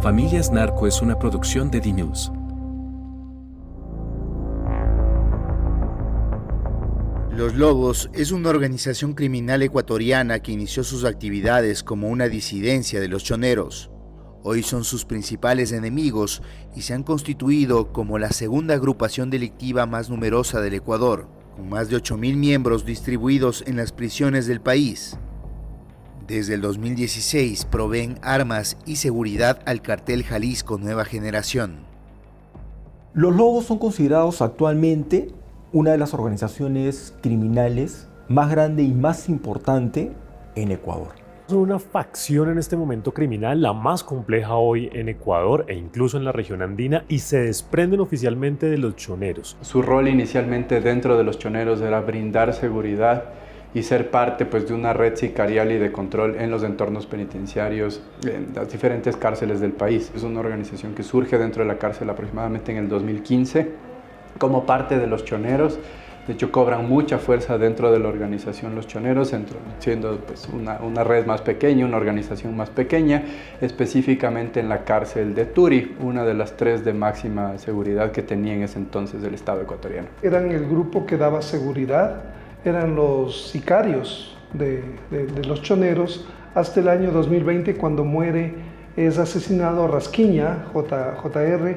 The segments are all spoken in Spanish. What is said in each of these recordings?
Familias Narco es una producción de DNews. Los Lobos es una organización criminal ecuatoriana que inició sus actividades como una disidencia de los choneros. Hoy son sus principales enemigos y se han constituido como la segunda agrupación delictiva más numerosa del Ecuador, con más de 8.000 miembros distribuidos en las prisiones del país. Desde el 2016 proveen armas y seguridad al cartel Jalisco Nueva Generación. Los Lobos son considerados actualmente una de las organizaciones criminales más grande y más importante en Ecuador. Son una facción en este momento criminal, la más compleja hoy en Ecuador e incluso en la región andina, y se desprenden oficialmente de los choneros. Su rol inicialmente dentro de los choneros era brindar seguridad y ser parte de una red sicarial y de control en los entornos penitenciarios, en las diferentes cárceles del país. Es una organización que surge dentro de la cárcel aproximadamente en el 2015 como parte de los choneros. De hecho, cobran mucha fuerza dentro de la organización los choneros, siendo una red más pequeña, una organización más pequeña, específicamente en la cárcel de Turi, una de las 3 de máxima seguridad que tenía en ese entonces el Estado ecuatoriano. Eran el grupo que daba seguridad, eran los sicarios de los choneros, hasta el año 2020, cuando es asesinado Rasquiña, JR,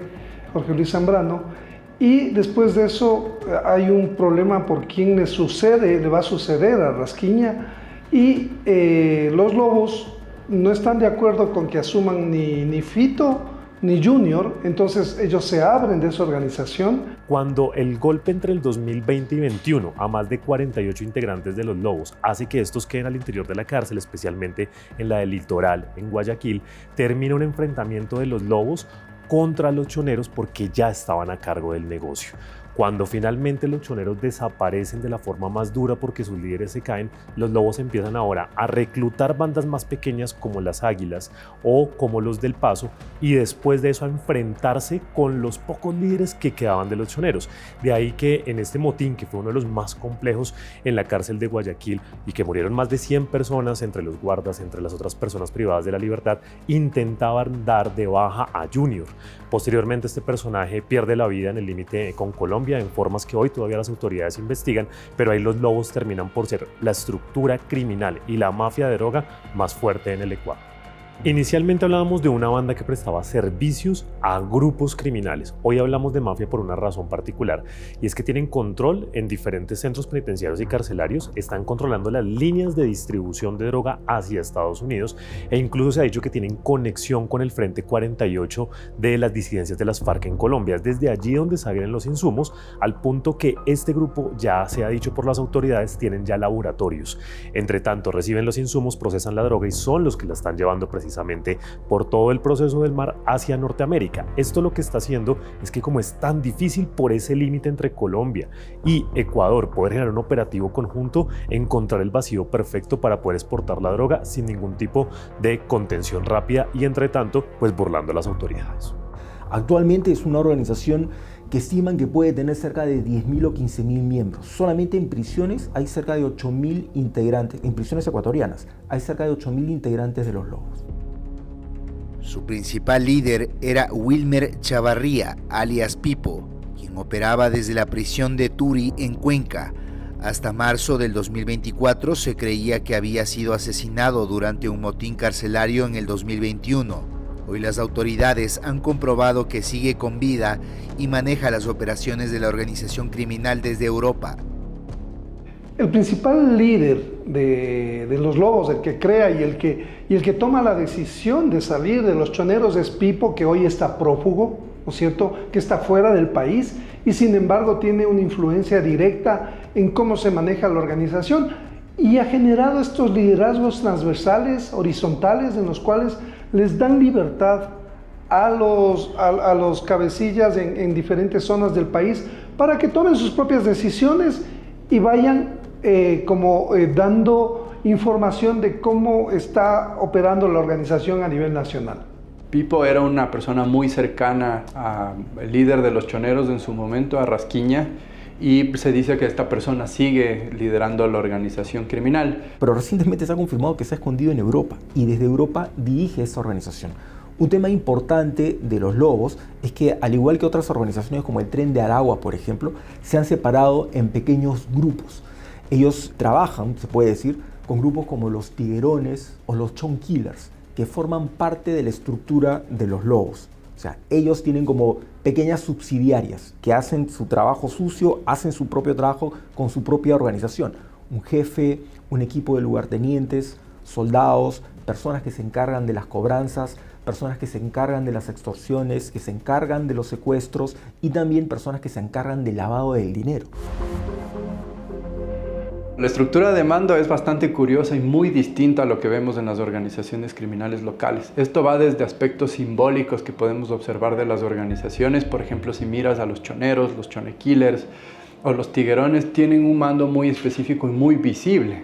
Jorge Luis Zambrano, y después de eso hay un problema por quién le va a suceder a Rasquiña, y los Lobos no están de acuerdo con que asuman ni Fito ni Junior, entonces ellos se abren de esa organización. Cuando el golpe entre el 2020 y 2021 a más de 48 integrantes de los Lobos hace que estos queden al interior de la cárcel, especialmente en la del Litoral, en Guayaquil, termina un enfrentamiento de los Lobos contra los choneros porque ya estaban a cargo del negocio. Cuando finalmente los choneros desaparecen de la forma más dura porque sus líderes se caen, los Lobos empiezan ahora a reclutar bandas más pequeñas como las Águilas o como los del Paso, y después de eso a enfrentarse con los pocos líderes que quedaban de los choneros. De ahí que en este motín, que fue uno de los más complejos en la cárcel de Guayaquil y que murieron más de 100 personas entre los guardas, entre las otras personas privadas de la libertad, intentaban dar de baja a Junior. Posteriormente este personaje pierde la vida en el límite con Colombia en formas que hoy todavía las autoridades investigan, pero ahí los Lobos terminan por ser la estructura criminal y la mafia de droga más fuerte en el Ecuador. Inicialmente hablábamos de una banda que prestaba servicios a grupos criminales. Hoy hablamos de mafia por una razón particular, y es que tienen control en diferentes centros penitenciarios y carcelarios, están controlando las líneas de distribución de droga hacia Estados Unidos, e incluso se ha dicho que tienen conexión con el Frente 48 de las disidencias de las FARC en Colombia. Es desde allí donde salen los insumos, al punto que este grupo, ya se ha dicho por las autoridades, tienen ya laboratorios. Entre tanto, reciben los insumos, procesan la droga y son los que la están llevando precisamente por todo el proceso del mar hacia Norteamérica. Esto lo que está haciendo es que, como es tan difícil por ese límite entre Colombia y Ecuador poder generar un operativo conjunto, encontrar el vacío perfecto para poder exportar la droga sin ningún tipo de contención rápida y, entre tanto, pues burlando a las autoridades. Actualmente es una organización que estiman que puede tener cerca de 10.000 o 15.000 miembros. Solamente en prisiones hay cerca de 8.000 integrantes, en prisiones ecuatorianas hay cerca de 8.000 integrantes de los Lobos. Su principal líder era Wilmer Chavarría, alias Pipo, quien operaba desde la prisión de Turi en Cuenca. Hasta marzo del 2024 se creía que había sido asesinado durante un motín carcelario en el 2021. Hoy las autoridades han comprobado que sigue con vida y maneja las operaciones de la organización criminal desde Europa. El principal líder de los Lobos, el que crea y el que toma la decisión de salir de los choneros, es Pipo, que hoy está prófugo, ¿no es cierto?, que está fuera del país y sin embargo tiene una influencia directa en cómo se maneja la organización, y ha generado estos liderazgos transversales, horizontales, en los cuales les dan libertad a los cabecillas en diferentes zonas del país para que tomen sus propias decisiones y vayan dando información de cómo está operando la organización a nivel nacional. Pipo era una persona muy cercana al líder de los choneros en su momento, a Rasquiña, y se dice que esta persona sigue liderando la organización criminal. Pero recientemente se ha confirmado que se ha escondido en Europa y desde Europa dirige esa organización. Un tema importante de los lobos es que, al igual que otras organizaciones como el Tren de Aragua, por ejemplo, se han separado en pequeños grupos. Ellos trabajan, se puede decir, con grupos como los tiguerones o los chon killers, que forman parte de la estructura de los lobos. O sea, ellos tienen como pequeñas subsidiarias que hacen su trabajo sucio, hacen su propio trabajo con su propia organización. Un jefe, un equipo de lugartenientes, soldados, personas que se encargan de las cobranzas, personas que se encargan de las extorsiones, que se encargan de los secuestros y también personas que se encargan del lavado del dinero. La estructura de mando es bastante curiosa y muy distinta a lo que vemos en las organizaciones criminales locales. Esto va desde aspectos simbólicos que podemos observar de las organizaciones. Por ejemplo, si miras a los choneros, los chone killers o los tiguerones, tienen un mando muy específico y muy visible.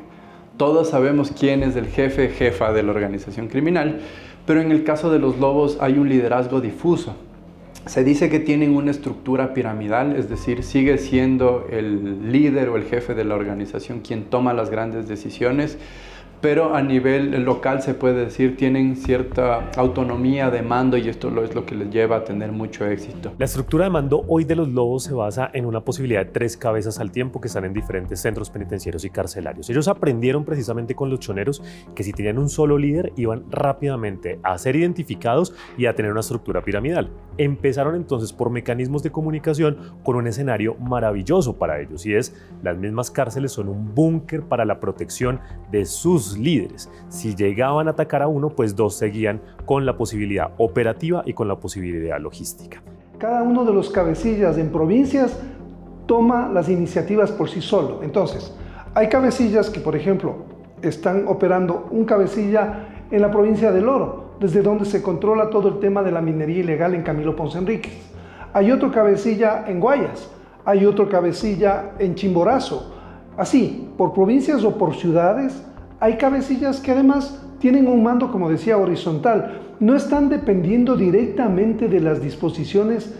Todos sabemos quién es el jefe, jefa de la organización criminal, pero en el caso de los lobos hay un liderazgo difuso. Se dice que tienen una estructura piramidal, es decir, sigue siendo el líder o el jefe de la organización quien toma las grandes decisiones, pero a nivel local se puede decir tienen cierta autonomía de mando y esto es lo que les lleva a tener mucho éxito. La estructura de mando hoy de los lobos se basa en una posibilidad de 3 cabezas al tiempo que están en diferentes centros penitenciarios y carcelarios. Ellos aprendieron precisamente con los choneros que si tenían un solo líder iban rápidamente a ser identificados y a tener una estructura piramidal. Empezaron entonces por mecanismos de comunicación con un escenario maravilloso para ellos y es las mismas cárceles son un búnker para la protección de sus líderes. Si llegaban a atacar a uno, pues 2 seguían con la posibilidad operativa y con la posibilidad logística. Cada uno de los cabecillas en provincias toma las iniciativas por sí solo. Entonces, hay cabecillas que, por ejemplo, están operando un cabecilla en la provincia del Oro, desde donde se controla todo el tema de la minería ilegal en Camilo Ponce Enríquez. Hay otro cabecilla en Guayas, hay otro cabecilla en Chimborazo. Así, por provincias o por ciudades, hay cabecillas que además tienen un mando, como decía, horizontal. No están dependiendo directamente de las disposiciones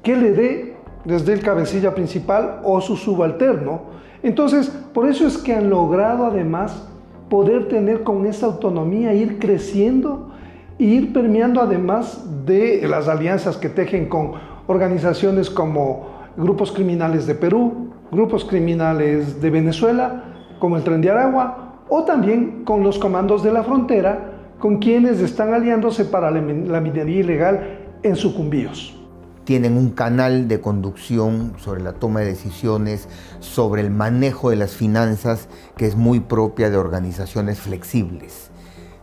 que le dé desde el cabecilla principal o su subalterno. Entonces, por eso es que han logrado además poder tener con esa autonomía, ir creciendo e ir permeando además de las alianzas que tejen con organizaciones como grupos criminales de Perú, grupos criminales de Venezuela, como el Tren de Aragua, o también con los comandos de la frontera, con quienes están aliándose para la minería ilegal en Sucumbíos. Tienen un canal de conducción sobre la toma de decisiones, sobre el manejo de las finanzas, que es muy propia de organizaciones flexibles.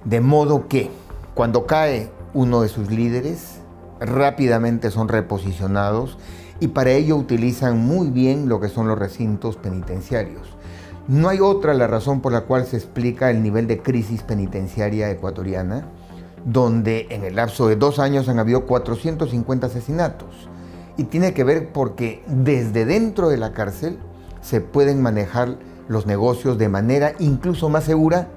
De modo que cuando cae uno de sus líderes, rápidamente son reposicionados y para ello utilizan muy bien lo que son los recintos penitenciarios. No hay otra la razón por la cual se explica el nivel de crisis penitenciaria ecuatoriana, donde en el lapso de 2 años han habido 450 asesinatos. Y tiene que ver porque desde dentro de la cárcel se pueden manejar los negocios de manera incluso más segura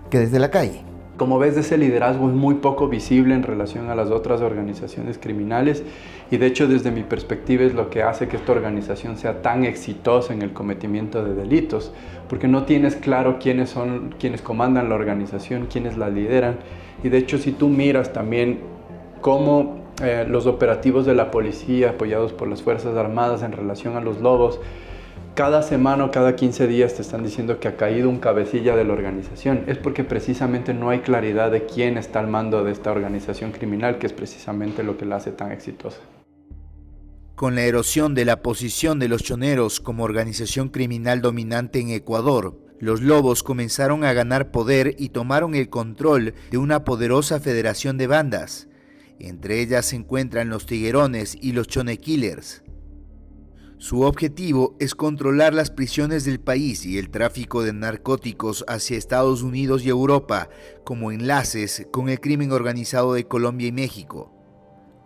que desde la calle. Como ves, ese liderazgo es muy poco visible en relación a las otras organizaciones criminales y de hecho desde mi perspectiva es lo que hace que esta organización sea tan exitosa en el cometimiento de delitos, porque no tienes claro quiénes son quienes comandan la organización, quiénes la lideran y de hecho si tú miras también cómo los operativos de la policía apoyados por las Fuerzas Armadas en relación a los lobos, cada semana o cada 15 días te están diciendo que ha caído un cabecilla de la organización. Es porque precisamente no hay claridad de quién está al mando de esta organización criminal, que es precisamente lo que la hace tan exitosa. Con la erosión de la posición de los choneros como organización criminal dominante en Ecuador, los lobos comenzaron a ganar poder y tomaron el control de una poderosa federación de bandas. Entre ellas se encuentran los tiguerones y los chone killers. Su objetivo es controlar las prisiones del país y el tráfico de narcóticos hacia Estados Unidos y Europa, como enlaces con el crimen organizado de Colombia y México.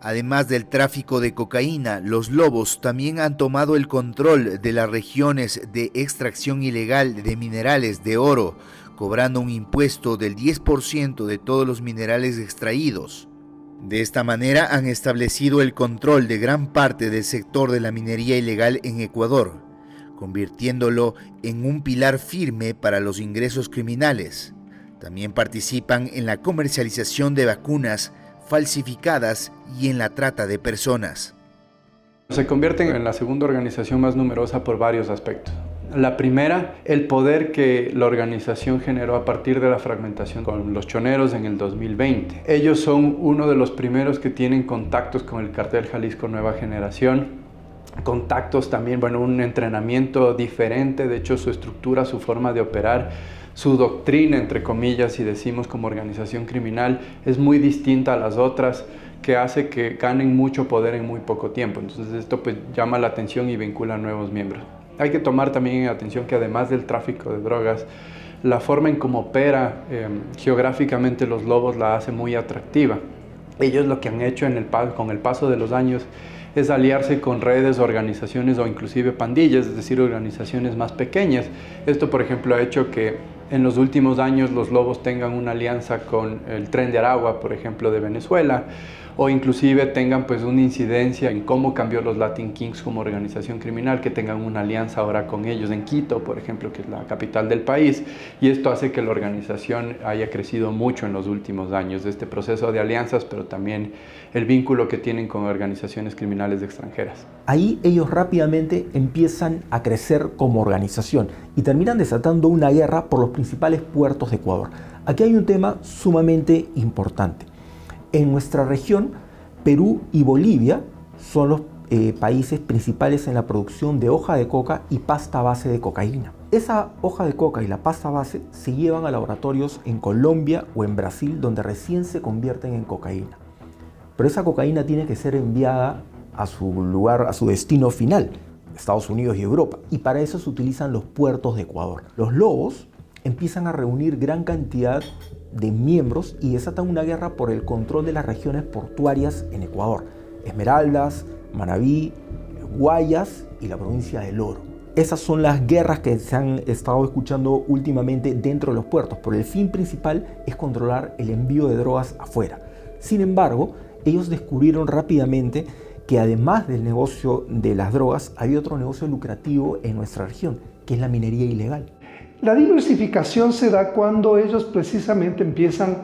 Además del tráfico de cocaína, los lobos también han tomado el control de las regiones de extracción ilegal de minerales de oro, cobrando un impuesto del 10% de todos los minerales extraídos. De esta manera han establecido el control de gran parte del sector de la minería ilegal en Ecuador, convirtiéndolo en un pilar firme para los ingresos criminales. También participan en la comercialización de vacunas, falsificadas y en la trata de personas. Se convierten en la segunda organización más numerosa por varios aspectos. La primera, el poder que la organización generó a partir de la fragmentación con los choneros en el 2020. Ellos son uno de los primeros que tienen contactos con el cartel Jalisco Nueva Generación. Contactos también, un entrenamiento diferente, de hecho su estructura, su forma de operar, su doctrina, entre comillas, si decimos como organización criminal, es muy distinta a las otras, que hace que ganen mucho poder en muy poco tiempo. Entonces esto pues llama la atención y vincula a nuevos miembros. Hay que tomar también en atención que además del tráfico de drogas, la forma en cómo opera geográficamente los lobos la hace muy atractiva. Ellos lo que han hecho con el paso de los años es aliarse con redes, organizaciones o inclusive pandillas, es decir, organizaciones más pequeñas. Esto, por ejemplo, ha hecho que en los últimos años los lobos tengan una alianza con el Tren de Aragua, por ejemplo, de Venezuela, o inclusive tengan pues una incidencia en cómo cambió los Latin Kings como organización criminal, que tengan una alianza ahora con ellos en Quito, por ejemplo, que es la capital del país, y esto hace que la organización haya crecido mucho en los últimos años, de este proceso de alianzas, pero también el vínculo que tienen con organizaciones criminales extranjeras. Ahí ellos rápidamente empiezan a crecer como organización y terminan desatando una guerra por los principales puertos de Ecuador. Aquí hay un tema sumamente importante. En nuestra región, Perú y Bolivia son los países principales en la producción de hoja de coca y pasta base de cocaína. Esa hoja de coca y la pasta base se llevan a laboratorios en Colombia o en Brasil, donde recién se convierten en cocaína. Pero esa cocaína tiene que ser enviada a su lugar, a su destino final, Estados Unidos y Europa. Y para eso se utilizan los puertos de Ecuador. Los lobos empiezan a reunir gran cantidad de miembros y desatan una guerra por el control de las regiones portuarias en Ecuador: Esmeraldas, Manabí, Guayas y la provincia del Oro. Esas son las guerras que se han estado escuchando últimamente dentro de los puertos, pero el fin principal es controlar el envío de drogas afuera. Sin embargo, ellos descubrieron rápidamente que además del negocio de las drogas, había otro negocio lucrativo en nuestra región, que es la minería ilegal. La diversificación se da cuando ellos precisamente empiezan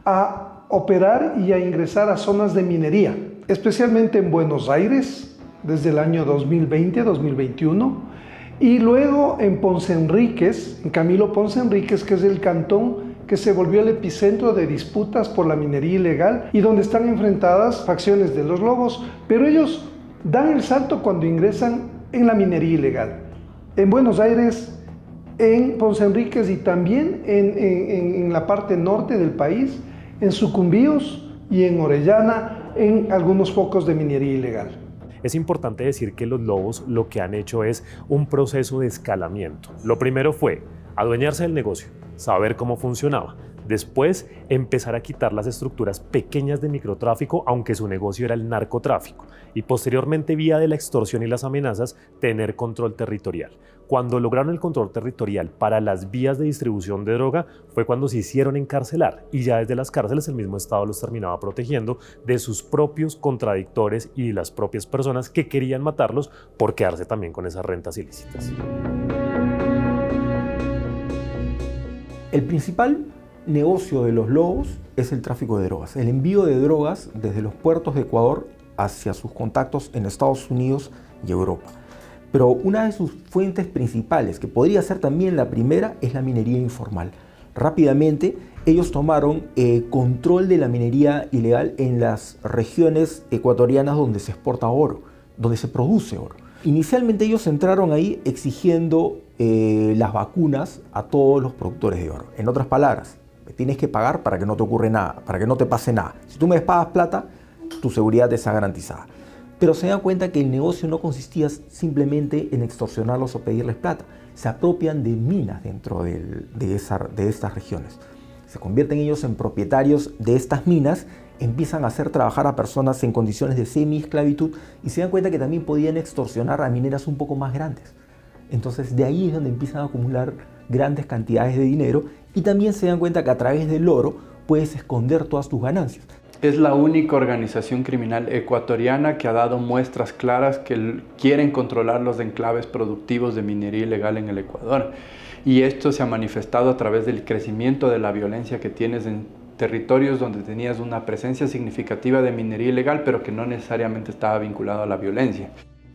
a operar y a ingresar a zonas de minería, especialmente en Buenos Aires, desde el año 2020-2021, y luego en Ponce Enríquez, en Camilo Ponce Enríquez, que es el cantón que se volvió el epicentro de disputas por la minería ilegal y donde están enfrentadas facciones de los lobos, pero ellos dan el salto cuando ingresan en la minería ilegal. En Buenos Aires, en Ponce Enríquez y también en la parte norte del país, en Sucumbíos y en Orellana, en algunos focos de minería ilegal. Es importante decir que los lobos lo que han hecho es un proceso de escalamiento. Lo primero fue adueñarse del negocio, saber cómo funcionaba. Después, empezar a quitar las estructuras pequeñas de microtráfico, aunque su negocio era el narcotráfico. Y posteriormente, vía de la extorsión y las amenazas, tener control territorial. Cuando lograron el control territorial para las vías de distribución de droga, fue cuando se hicieron encarcelar. Y ya desde las cárceles el mismo Estado los terminaba protegiendo de sus propios contradictores y de las propias personas que querían matarlos por quedarse también con esas rentas ilícitas. El principal negocio de los lobos es el tráfico de drogas, el envío de drogas desde los puertos de Ecuador hacia sus contactos en Estados Unidos y Europa. Pero una de sus fuentes principales, que podría ser también la primera, es la minería informal. Rápidamente ellos tomaron control de la minería ilegal en las regiones ecuatorianas donde se exporta oro, donde se produce oro. Inicialmente ellos entraron ahí exigiendo las vacunas a todos los productores de oro. En otras palabras, me tienes que pagar para que no te ocurra nada, para que no te pase nada. Si tú me pagas plata, tu seguridad está garantizada. Pero se dan cuenta que el negocio no consistía simplemente en extorsionarlos o pedirles plata. Se apropian de minas dentro de estas regiones. Se convierten ellos en propietarios de estas minas, empiezan a hacer trabajar a personas en condiciones de semi-esclavitud y se dan cuenta que también podían extorsionar a mineras un poco más grandes. Entonces de ahí es donde empiezan a acumular grandes cantidades de dinero y también se dan cuenta que a través del oro puedes esconder todas tus ganancias. Es la única organización criminal ecuatoriana que ha dado muestras claras que quieren controlar los enclaves productivos de minería ilegal en el Ecuador. Y esto se ha manifestado a través del crecimiento de la violencia que tienes en territorios donde tenías una presencia significativa de minería ilegal, pero que no necesariamente estaba vinculado a la violencia.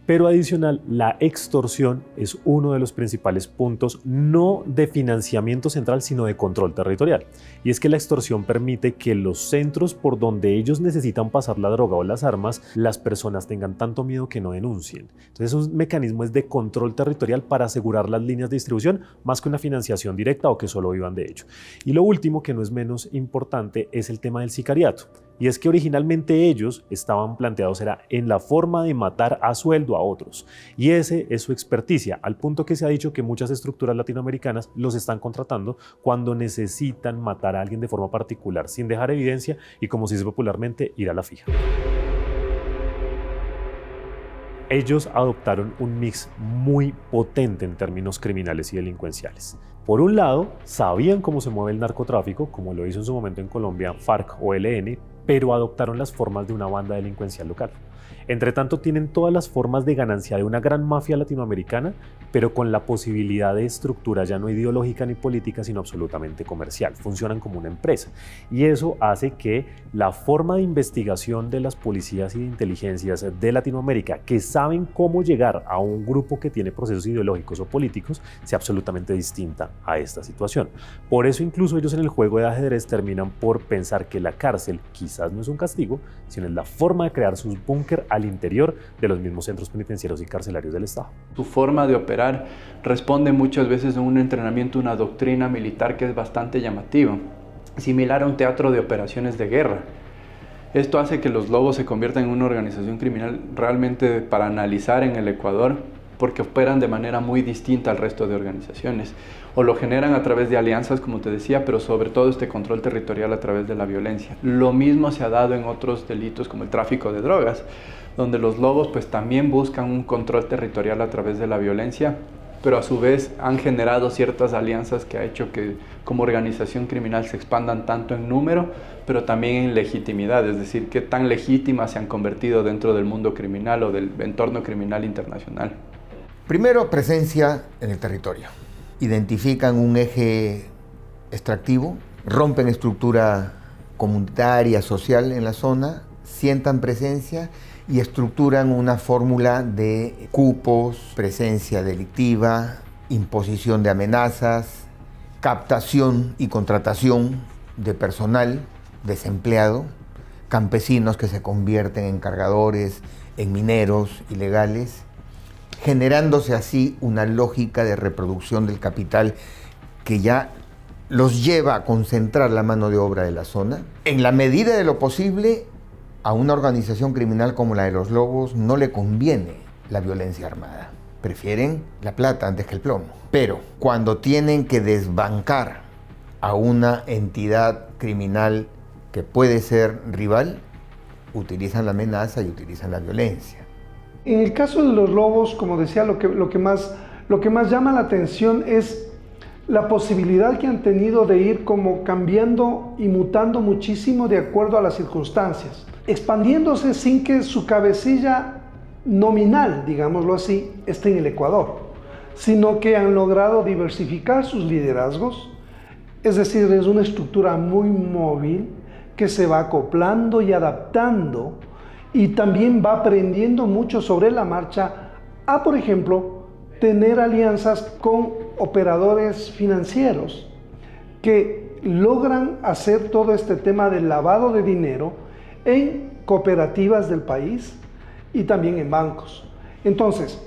Pero adicional, la extorsión es uno de los principales puntos, no de financiamiento central, sino de control territorial. Y es que la extorsión permite que los centros por donde ellos necesitan pasar la droga o las armas, las personas tengan tanto miedo que no denuncien. Entonces un mecanismo es de control territorial para asegurar las líneas de distribución, más que una financiación directa o que solo vivan de ello. Y lo último, que no es menos importante, es el tema del sicariato. Y es que originalmente ellos estaban planteados era en la forma de matar a sueldo a otros. Y ese es su experticia, al punto que se ha dicho que muchas estructuras latinoamericanas los están contratando cuando necesitan matar a alguien de forma particular, sin dejar evidencia y, como se dice popularmente, ir a la fija. Ellos adoptaron un mix muy potente en términos criminales y delincuenciales. Por un lado, sabían cómo se mueve el narcotráfico, como lo hizo en su momento en Colombia FARC o ELN, pero adoptaron las formas de una banda delincuencial local. Entre tanto, tienen todas las formas de ganancia de una gran mafia latinoamericana, pero con la posibilidad de estructura ya no ideológica ni política, sino absolutamente comercial. Funcionan como una empresa. Y eso hace que la forma de investigación de las policías y de inteligencias de Latinoamérica, que saben cómo llegar a un grupo que tiene procesos ideológicos o políticos, sea absolutamente distinta a esta situación. Por eso incluso ellos en el juego de ajedrez terminan por pensar que la cárcel quizás no es un castigo, sino es la forma de crear sus búnker al interior de los mismos centros penitenciarios y carcelarios del Estado. Su forma de operar responde muchas veces a un entrenamiento, una doctrina militar que es bastante llamativa, similar a un teatro de operaciones de guerra. Esto hace que los Lobos se conviertan en una organización criminal realmente para analizar en el Ecuador, porque operan de manera muy distinta al resto de organizaciones, o lo generan a través de alianzas, como te decía, pero sobre todo este control territorial a través de la violencia. Lo mismo se ha dado en otros delitos como el tráfico de drogas, donde los Lobos pues también buscan un control territorial a través de la violencia, pero a su vez han generado ciertas alianzas que ha hecho que como organización criminal se expandan tanto en número, pero también en legitimidad, es decir, qué tan legítimas se han convertido dentro del mundo criminal o del entorno criminal internacional. Primero, presencia en el territorio. Identifican un eje extractivo, rompen estructura comunitaria, social en la zona, sientan presencia y estructuran una fórmula de cupos, presencia delictiva, imposición de amenazas, captación y contratación de personal desempleado, campesinos que se convierten en cargadores, en mineros ilegales, generándose así una lógica de reproducción del capital que ya los lleva a concentrar la mano de obra de la zona. En la medida de lo posible, a una organización criminal como la de los Lobos no le conviene la violencia armada. Prefieren la plata antes que el plomo. Pero cuando tienen que desbancar a una entidad criminal que puede ser rival, utilizan la amenaza y utilizan la violencia. En el caso de los Lobos, como decía, lo que más llama la atención es la posibilidad que han tenido de ir como cambiando y mutando muchísimo de acuerdo a las circunstancias, expandiéndose sin que su cabecilla nominal, digámoslo así, esté en el Ecuador, sino que han logrado diversificar sus liderazgos, es decir, es una estructura muy móvil que se va acoplando y adaptando y también va aprendiendo mucho sobre la marcha a, por ejemplo, tener alianzas con operadores financieros que logran hacer todo este tema del lavado de dinero en cooperativas del país y también en bancos. Entonces,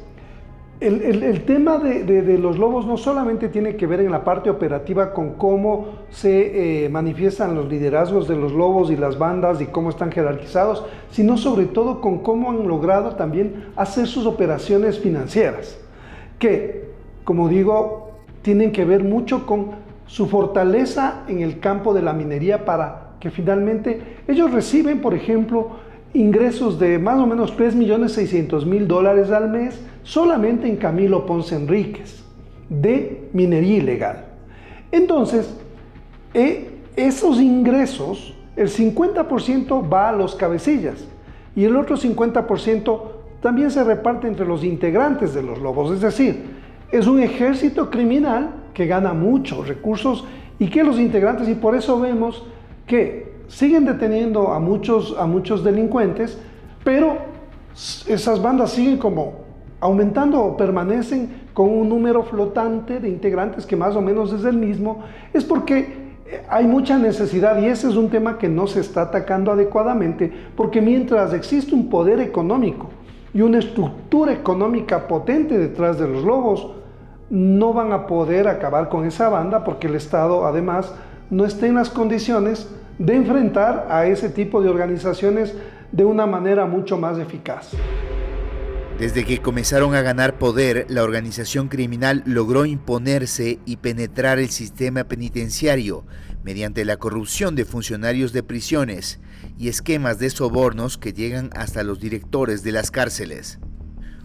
el tema de los Lobos no solamente tiene que ver en la parte operativa con cómo se manifiestan los liderazgos de los Lobos y las bandas y cómo están jerarquizados, sino sobre todo con cómo han logrado también hacer sus operaciones financieras, que, como digo, tienen que ver mucho con su fortaleza en el campo de la minería para que finalmente ellos reciben, por ejemplo, ingresos de más o menos $3.600.000 al mes solamente en Camilo Ponce Enríquez, de minería ilegal. Entonces, esos ingresos, el 50% va a los cabecillas y el otro 50% también se reparte entre los integrantes de los Lobos. Es decir, es un ejército criminal que gana muchos recursos y que los integrantes, y por eso vemos que siguen deteniendo a muchos delincuentes, pero esas bandas siguen como aumentando o permanecen con un número flotante de integrantes que más o menos es el mismo. Es porque hay mucha necesidad, y ese es un tema que no se está atacando adecuadamente, porque mientras existe un poder económico y una estructura económica potente detrás de los lobos, no van a poder acabar con esa banda, porque el Estado además no está en las condiciones de enfrentar a ese tipo de organizaciones de una manera mucho más eficaz. Desde que comenzaron a ganar poder, la organización criminal logró imponerse y penetrar el sistema penitenciario mediante la corrupción de funcionarios de prisiones y esquemas de sobornos que llegan hasta los directores de las cárceles.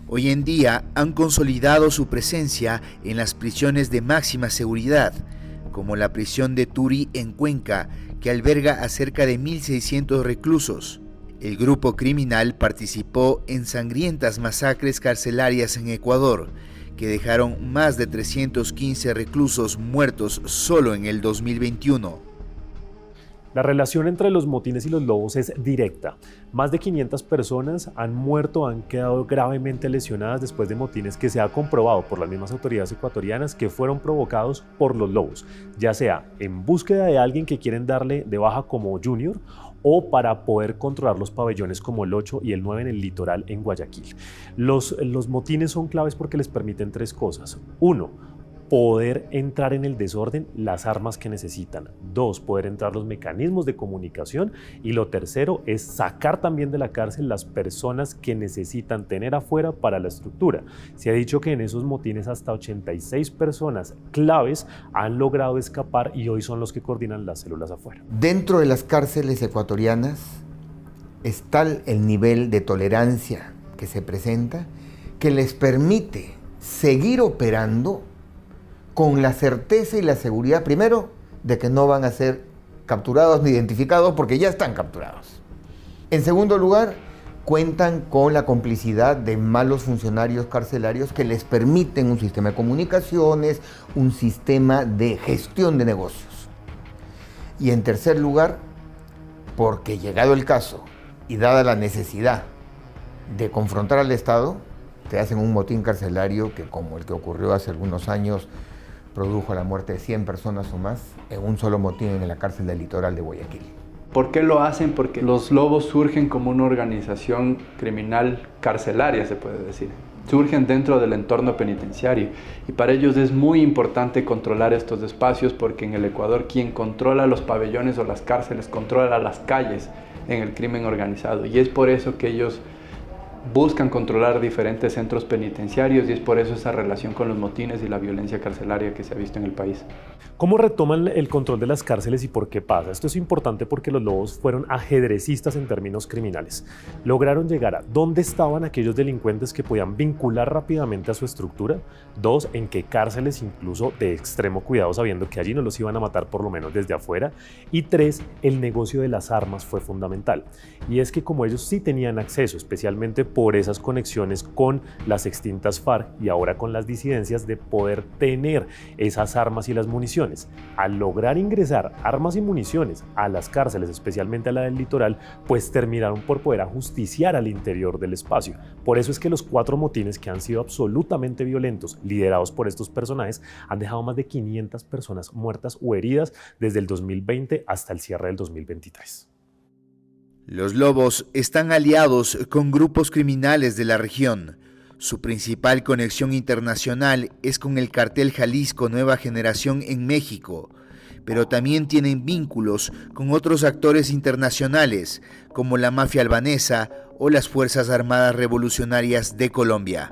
Hoy en día han consolidado su presencia en las prisiones de máxima seguridad, como la prisión de Turi en Cuenca, que alberga a cerca de 1.600 reclusos. El grupo criminal participó en sangrientas masacres carcelarias en Ecuador, que dejaron más de 315 reclusos muertos solo en el 2021. La relación entre los motines y los lobos es directa. Más de 500 personas han muerto o han quedado gravemente lesionadas después de motines que se ha comprobado por las mismas autoridades ecuatorianas que fueron provocados por los lobos, ya sea en búsqueda de alguien que quieren darle de baja como Junior o para poder controlar los pabellones como el 8 y el 9 en el litoral en Guayaquil. Los motines son claves porque les permiten tres cosas. 1, poder entrar en el desorden las armas que necesitan. 2, poder entrar los mecanismos de comunicación. Y lo tercero es sacar también de la cárcel las personas que necesitan tener afuera para la estructura. Se ha dicho que en esos motines hasta 86 personas claves han logrado escapar y hoy son los que coordinan las células afuera. Dentro de las cárceles ecuatorianas está el nivel de tolerancia que se presenta, que les permite seguir operando con la certeza y la seguridad, primero, de que no van a ser capturados ni identificados porque ya están capturados. En segundo lugar, cuentan con la complicidad de malos funcionarios carcelarios que les permiten un sistema de comunicaciones, un sistema de gestión de negocios. Y en tercer lugar, porque llegado el caso y dada la necesidad de confrontar al Estado, te hacen un motín carcelario que, como el que ocurrió hace algunos años, produjo la muerte de 100 personas o más en un solo motín en la cárcel del litoral de Guayaquil. ¿Por qué lo hacen? Porque los lobos surgen como una organización criminal carcelaria, se puede decir. Surgen dentro del entorno penitenciario y para ellos es muy importante controlar estos espacios, porque en el Ecuador quien controla los pabellones o las cárceles controla las calles en el crimen organizado, y es por eso que ellos buscan controlar diferentes centros penitenciarios, y es por eso esa relación con los motines y la violencia carcelaria que se ha visto en el país. ¿Cómo retoman el control de las cárceles y por qué pasa? Esto es importante porque los lobos fueron ajedrecistas en términos criminales. Lograron llegar a dónde estaban aquellos delincuentes que podían vincular rápidamente a su estructura. 2, en qué cárceles, incluso de extremo cuidado, sabiendo que allí no los iban a matar por lo menos desde afuera. Y 3, el negocio de las armas fue fundamental. Y es que como ellos sí tenían acceso, especialmente por esas conexiones con las extintas FARC y ahora con las disidencias, de poder tener esas armas y las municiones. Al lograr ingresar armas y municiones a las cárceles, especialmente a la del litoral, pues terminaron por poder ajusticiar al interior del espacio. Por eso es que los 4 motines, que han sido absolutamente violentos, liderados por estos personajes, han dejado más de 500 personas muertas o heridas desde el 2020 hasta el cierre del 2023. Los lobos están aliados con grupos criminales de la región. Su principal conexión internacional es con el cartel Jalisco Nueva Generación en México, pero también tienen vínculos con otros actores internacionales, como la mafia albanesa o las Fuerzas Armadas Revolucionarias de Colombia.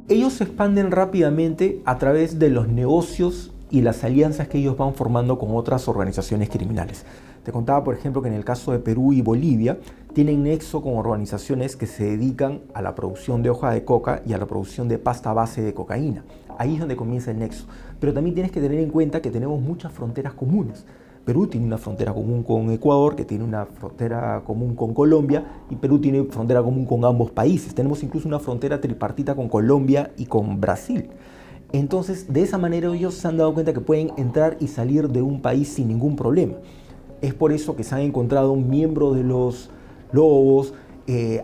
Ellos se expanden rápidamente a través de los negocios y las alianzas que ellos van formando con otras organizaciones criminales. Te contaba, por ejemplo, que en el caso de Perú y Bolivia tienen nexo con organizaciones que se dedican a la producción de hoja de coca y a la producción de pasta base de cocaína. Ahí es donde comienza el nexo. Pero también tienes que tener en cuenta que tenemos muchas fronteras comunes. Perú tiene una frontera común con Ecuador, que tiene una frontera común con Colombia, y Perú tiene frontera común con ambos países. Tenemos incluso una frontera tripartita con Colombia y con Brasil. Entonces, de esa manera ellos se han dado cuenta que pueden entrar y salir de un país sin ningún problema. Es por eso que se han encontrado miembros de los lobos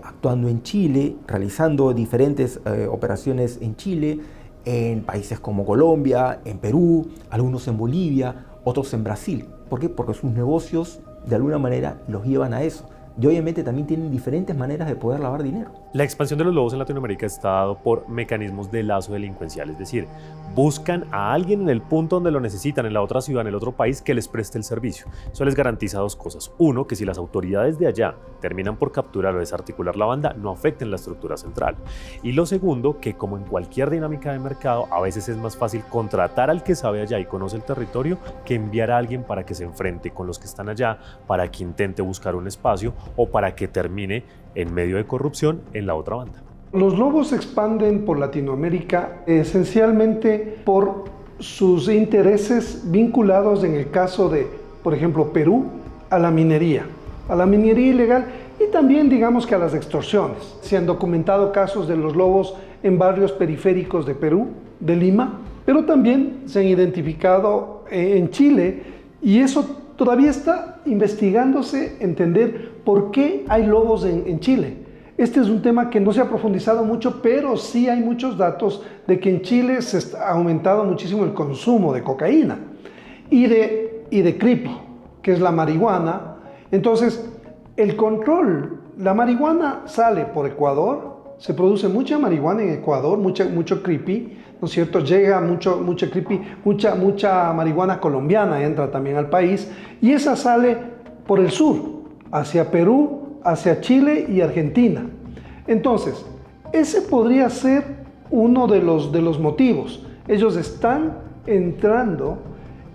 actuando en Chile, realizando diferentes operaciones en Chile, en países como Colombia, en Perú, algunos en Bolivia, otros en Brasil. ¿Por qué? Porque sus negocios de alguna manera los llevan a eso. Y obviamente también tienen diferentes maneras de poder lavar dinero. La expansión de los lobos en Latinoamérica está dado por mecanismos de lazo delincuencial, es decir, buscan a alguien en el punto donde lo necesitan, en la otra ciudad, en el otro país, que les preste el servicio. Eso les garantiza dos cosas. Uno, que si las autoridades de allá terminan por capturar o desarticular la banda, no afecten la estructura central. Y lo segundo, que como en cualquier dinámica de mercado, a veces es más fácil contratar al que sabe allá y conoce el territorio que enviar a alguien para que se enfrente con los que están allá, para que intente buscar un espacio o para que termine en medio de corrupción en la otra banda. Los lobos se expanden por Latinoamérica esencialmente por sus intereses vinculados, en el caso de, por ejemplo, Perú, a la minería ilegal y también, digamos, que a las extorsiones. Se han documentado casos de los lobos en barrios periféricos de Perú, de Lima, pero también se han identificado en Chile, y eso todavía está investigándose, entender por qué hay lobos en Chile. Este es un tema que no se ha profundizado mucho, pero sí hay muchos datos de que en Chile se ha aumentado muchísimo el consumo de cocaína y de creepy, que es la marihuana. Entonces, el control, la marihuana sale por Ecuador, se produce mucha marihuana en Ecuador, mucho creepy, ¿no es cierto? Llega mucho creepy, mucha marihuana colombiana entra también al país, y esa sale por el sur, hacia Perú, hacia Chile y Argentina. Entonces, ese podría ser uno de los motivos. Ellos están entrando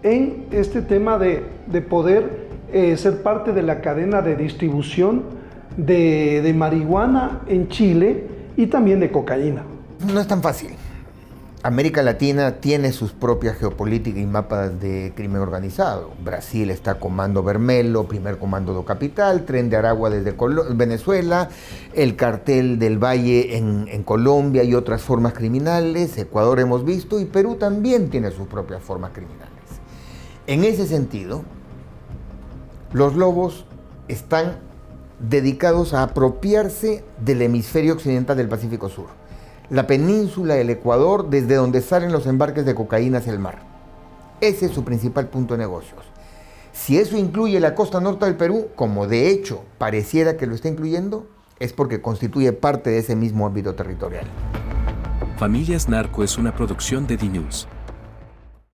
en este tema de poder ser parte de la cadena de distribución de marihuana en Chile y también de cocaína. No es tan fácil. América Latina tiene sus propias geopolíticas y mapas de crimen organizado. Brasil está Comando Vermelho, Primer Comando do Capital, Tren de Aragua desde Venezuela, el Cartel del Valle en Colombia y otras formas criminales. Ecuador hemos visto, y Perú también tiene sus propias formas criminales. En ese sentido, los lobos están dedicados a apropiarse del hemisferio occidental del Pacífico Sur, la península del Ecuador, desde donde salen los embarques de cocaína hacia el mar. Ese es su principal punto de negocios. Si eso incluye la costa norte del Perú, como de hecho pareciera que lo está incluyendo, es porque constituye parte de ese mismo ámbito territorial. Familias Narco es una producción de DNews.